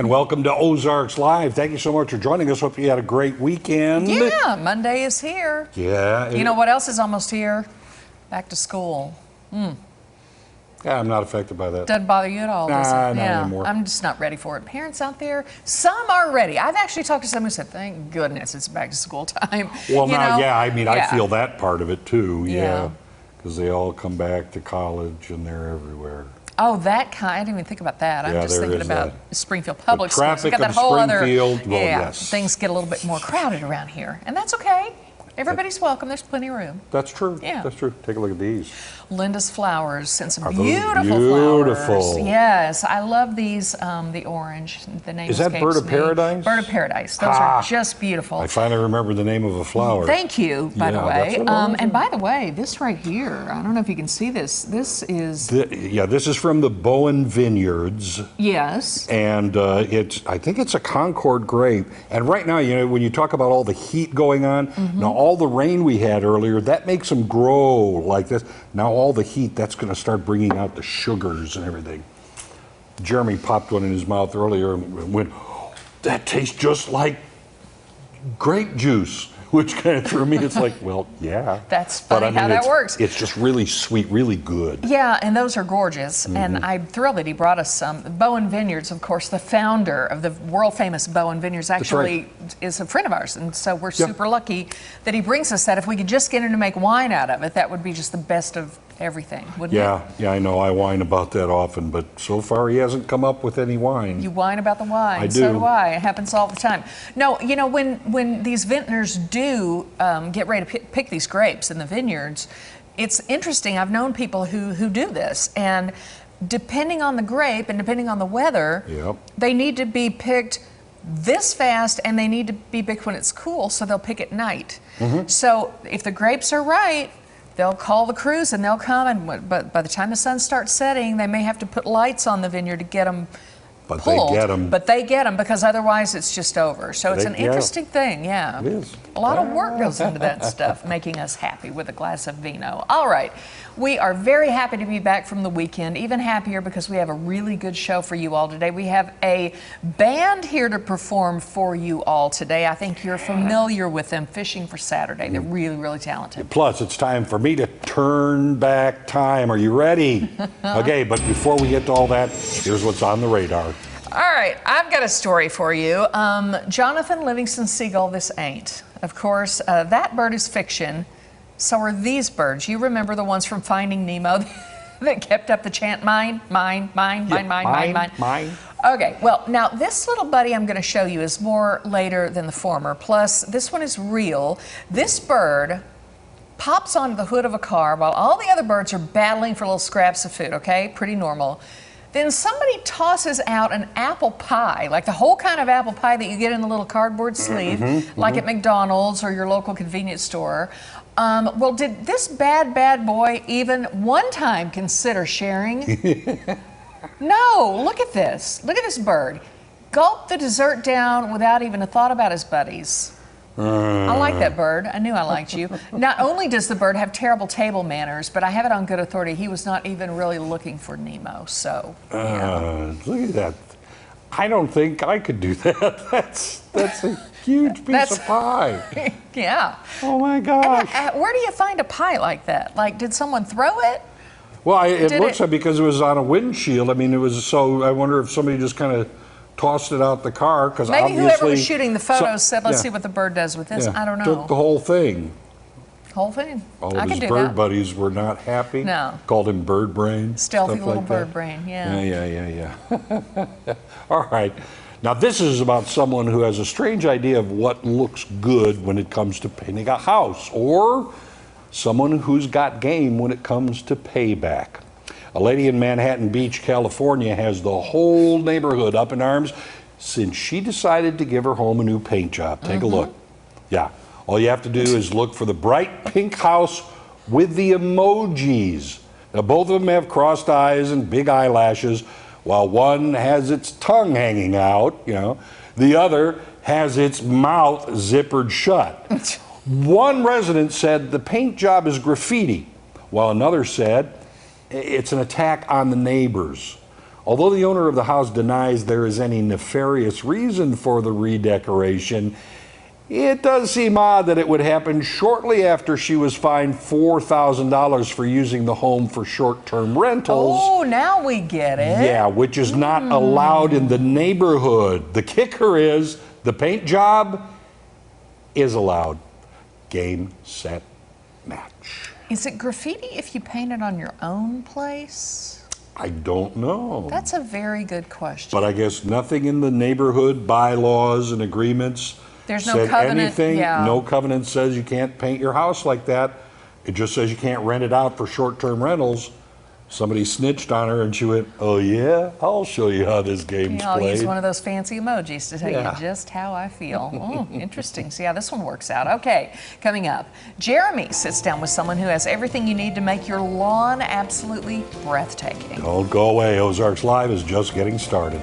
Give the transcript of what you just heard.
And welcome to Ozarks Live. Thank you so much for joining us. Hope you had a great weekend. Yeah, Monday is here. Yeah. You know what else is almost here? Back to school. Yeah, I'm not affected by that. Doesn't bother you at all, does it? Not Yeah, anymore. I'm just not ready for it. Parents out there, some are ready. I've actually talked to someone who said, thank goodness it's back to school time. Well, You now, know? yeah, I mean, I Yeah. feel that part of it too. Yeah. Yeah. Because they all come back to college and they're everywhere. Oh, that kind. I didn't even think about that. I'm Yeah, just there thinking is about that. Springfield Public The Schools. traffic We've got of that whole Springfield, other, well, yeah, yes. things get a little bit more crowded around here, and that's okay. Everybody's welcome. There's plenty of room. That's true. Yeah. That's true. Take a look at these. Linda's Flowers sent some Are those beautiful beautiful? flowers. Yes, I love these. The orange. The name Is that escapes Bird of me. Paradise? Bird of Paradise. Those Ah. are just beautiful. I finally remember the name of a flower. Thank you, by the Yeah, way. that's what I was And by the way, this right here. I don't know if you can see this. This is Yeah, this is from the Bowen Vineyards. yes. And I think it's a Concord grape. And right now, you know, when you talk about all the heat going on, now all the rain we had earlier, that makes them grow like this. Now all the heat, that's going to start bringing out the sugars and everything. Jeremy popped one in his mouth earlier and went, that tastes just like grape juice, which kind of threw me. It's like, well, yeah. That's funny how that works. It's just really sweet, really good. Yeah, and those are gorgeous. And I'm thrilled that he brought us some. Bowen Vineyards, of course, the founder of the world famous Bowen Vineyards actually is a friend of ours. And so we're super lucky that he brings us that. If we could just get him to make wine out of it, that would be just the best of everything, wouldn't it? Yeah, I know. I whine about that often, but so far he hasn't come up with any wine. You whine about the wine. I do. So do I. It happens all the time. No, you know, when these vintners do get ready to pick these grapes in the vineyards, it's interesting. I've known people who do this, and depending on the grape and depending on the weather, they need to be picked this fast, and they need to be picked when it's cool, so they'll pick at night. So if the grapes are right, they'll call the crews and they'll come, and but by the time the sun starts setting, they may have to put lights on the vineyard to get them pulled. But they get them because otherwise it's just over. So it's an interesting thing, yeah. It is. A lot of work goes into that stuff, making us happy with a glass of vino. All right, we are very happy to be back from the weekend, even happier because we have a really good show for you all today. We have a band here to perform for you all today. I think you're familiar with them, Fishing for Saturday. They're really, really talented. Plus, it's time for me to turn back time. Are you ready? Okay, but before we get to all that, here's what's on the radar. All right, I've got a story for you. Jonathan Livingston Seagull, this ain't. Of course, that bird is fiction. So are these birds. You remember the ones from Finding Nemo that kept up the chant, mine, mine, mine, mine, mine, mine, mine. Mine. Okay, well, now this little buddy I'm going to show you is more later than the former. Plus, this one is real. This bird pops onto the hood of a car while all the other birds are battling for little scraps of food, okay? Pretty normal. Then somebody tosses out an apple pie, like the whole kind of apple pie that you get in the little cardboard sleeve, like at McDonald's or your local convenience store. Well, did this bad boy even one time consider sharing? No, look at this. Look at this bird. Gulped the dessert down without even a thought about his buddies. I like that bird. I knew I liked you. Not only does the bird have terrible table manners, but I have it on good authority. He was not even really looking for Nemo. So, Look at that. I don't think I could do that. That's a huge piece of pie. Yeah. Oh my gosh. Where do you find a pie like that? Like, did someone throw it? Well, it looks like because it was on a windshield. I mean, it was so. I wonder if somebody just kind of tossed it out the car because Maybe obviously whoever was shooting the photos said, "Let's see what the bird does with this." Yeah, I don't know. took the whole thing. Whole thing. All I of could his do bird that. buddies were not happy. No. Called him bird brain. Stealthy stuff little like bird that. brain. Yeah. Yeah. All right. Now this is about someone who has a strange idea of what looks good when it comes to painting a house, or someone who's got game when it comes to payback. A lady in Manhattan Beach, California, has the whole neighborhood up in arms since she decided to give her home a new paint job. Take a look. Yeah. All you have to do is look for the bright pink house with the emojis. Now, both of them have crossed eyes and big eyelashes, while one has its tongue hanging out, you know. The other has its mouth zippered shut. One resident said the paint job is graffiti, while another said it's an attack on the neighbors. Although the owner of the house denies there is any nefarious reason for the redecoration, it does seem odd that it would happen shortly after she was fined $4,000 for using the home for short-term rentals. Oh, now we get it. Yeah, which is not allowed in the neighborhood. The kicker is the paint job is allowed. Game, set, match. Is it graffiti if you paint it on your own place? I don't know. That's a very good question. But I guess nothing in the neighborhood bylaws and agreements There's no said covenant, anything. yeah. No covenant says you can't paint your house like that. It just says you can't rent it out for short-term rentals. Somebody snitched on her and she went, oh yeah, I'll show you how this game's I'll played. use one of those fancy emojis to tell Yeah. you just how I feel. Interesting. See how this one works out. Okay, coming up, Jeremy sits down with someone who has everything you need to make your lawn absolutely breathtaking. Don't go away. Ozarks Live is just getting started.